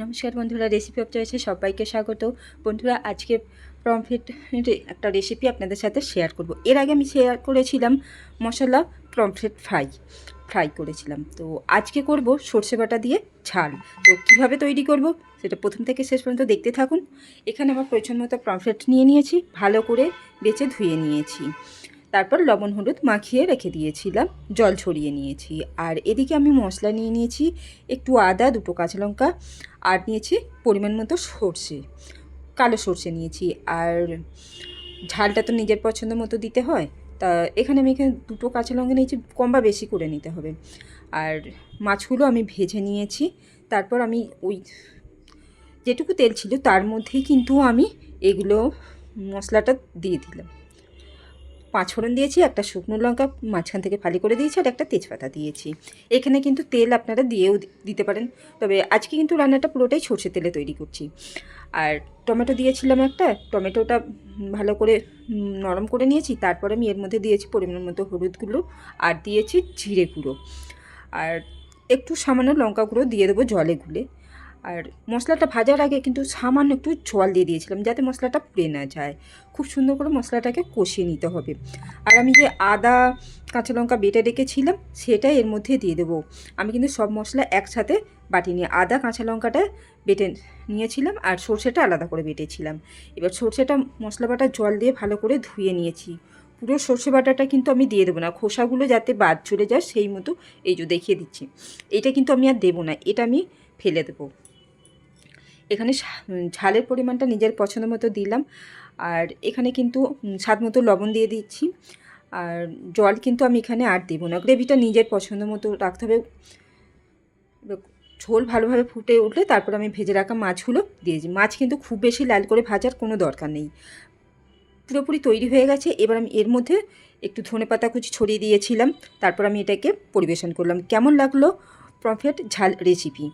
নমস্কার বন্ধুরা, recipe of চয়েসে সবাইকে স্বাগত। বন্ধুরা, আজকে পমফ্রেট একটা রেসিপি আপনাদের সাথে শেয়ার করব। এর আগে আমি শেয়ার করেছিলাম মশলা পমফ্রেট ফ্রাই করেছিলাম। তো আজকে করব সর্ষে বাটা দিয়ে ঝাল। তো কিভাবে তৈরি করব সেটা প্রথম থেকে শেষ পর্যন্ত দেখতে থাকুন। এখানে আমার প্রয়োজন মতো পমফ্রেট নিয়ে নিয়েছি, ভালো করে বেছে ধুয়ে নিয়েছি, তারপর লবণ হলুদ মাখিয়ে রেখে দিয়েছিলাম, জল ছড়িয়ে নিয়েছি। আর এদিকে আমি মশলা নিয়ে নিয়েছি, একটু আদা, দুটো কাঁচা লঙ্কা, আর নিয়েছি পরিমাণ মতো সর্ষে, কালো সর্ষে নিয়েছি। আর ঝালটা তো নিজের পছন্দ মতো দিতে হয়, তা এখানে দুটো কাঁচা লঙ্কা নিয়েছি, কম বা বেশি করে নিতে হবে। আর মাছগুলো আমি ভেজে নিয়েছি, তারপর আমি ওই যেটুকু তেল ছিল তার মধ্যেই কিন্তু আমি এগুলো মশলাটা দিয়ে দিলাম। 5 ফোড়ন দিয়েছি, একটা শুকনো লঙ্কা মাঝখান থেকে ফালি করে দিয়েছি, আর একটা তেজপাতা দিয়েছি। এখানে কিন্তু তেল আপনারা দিয়েও দিতে পারেন, তবে আজকে কিন্তু রান্নাটা পুরোটাই সর্ষের তেলে তৈরি করছি। আর টমেটো দিয়েছিলাম একটা, টমেটোটা ভালো করে নরম করে নিয়েছি। তারপরে আমি এর মধ্যে দিয়েছি পরিমাণ মতো হলুদ গুঁড়ো, আর দিয়েছি জিরে গুঁড়ো, আর একটু সামান্য লঙ্কা গুঁড়ো দিয়ে দেবো জলে গুলে। আর মশলাটা ভাজার আগে কিন্তু সামান্য একটু জল দিয়ে দিয়েছিলাম, যাতে মশলাটা পুড়ে না যায়। খুব সুন্দর করে মশলাটাকে কষিয়ে নিতে হবে। আর আমি যে আদা কাঁচা লঙ্কা বেটে রেখেছিলাম সেটা এর মধ্যে দিয়ে দেবো। আমি কিন্তু সব মশলা একসাথে বাটিনি, আদা কাঁচা লঙ্কাটা বেটে নিয়েছিলাম আর সর্ষেটা আলাদা করে বেটেছিলাম। এবার সর্ষেটা মশলা বাটার জল দিয়ে ভালো করে ধুয়ে নিয়েছি। পুরো সর্ষে বাটাটা কিন্তু আমি দিয়ে দেবো না, খোসাগুলো যাতে বাদ চলে যায় সেই মতো এই যে দেখিয়ে দিচ্ছি। এটা কিন্তু আমি আর দেবো না, এটা আমি ফেলে দেবো। এখানে ঝালের পরিমাণটা নিজের পছন্দ মতো দিলাম। আর এখানে কিন্তু স্বাদ মতো লবণ দিয়ে দিচ্ছি। আর জল কিন্তু আমি এখানে আর দেবো না, গ্রেভিটা নিজের পছন্দ মতো রাখতে হবে। ঝোল ভালোভাবে ফুটে উঠলে তারপর আমি ভেজে রাখা মাছগুলো দিয়েছি। মাছ কিন্তু খুব বেশি লাল করে ভাজার কোনো দরকার নেই, পুরোপুরি তৈরি হয়ে গেছে। এবার আমি এর মধ্যে একটু ধনেপাতা কুচি ছড়িয়ে দিয়েছিলাম, তারপর আমি এটাকে পরিবেশন করলাম। কেমন লাগলো পমফ্রেট ঝাল রেসিপি?